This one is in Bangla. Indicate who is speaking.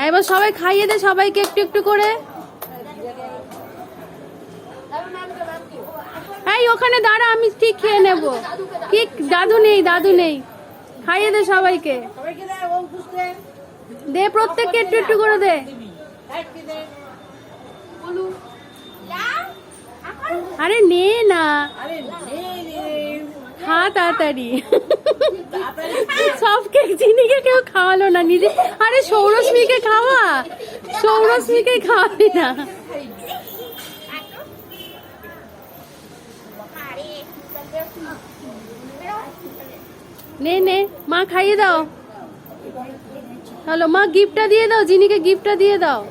Speaker 1: এবার সবাই খাইয়ে দে সবাইকে একটু একটু করে। এই ওখানে দাঁড়া, আমি ঠিক খেয়ে নেব। ঠিক, দাদু নেই, দাদু নেই। খাইয়ে দে সবাইকে, দে প্রত্যেককে একটু একটু করে দে। আরে নে না, খা তাড়াতাড়ি। সবকে চিনিকে কেউ খাওয়ালো না, নিজে। আরে সৌরশ্মীকে খাওয়া, সৌরশ্মীকে খাওয়াবি না। নে নে, মা খাইয়ে দাও। হ্যালো মা, গিফটটা দিয়ে দাও, জিনিকে গিফটটা দিয়ে দাও।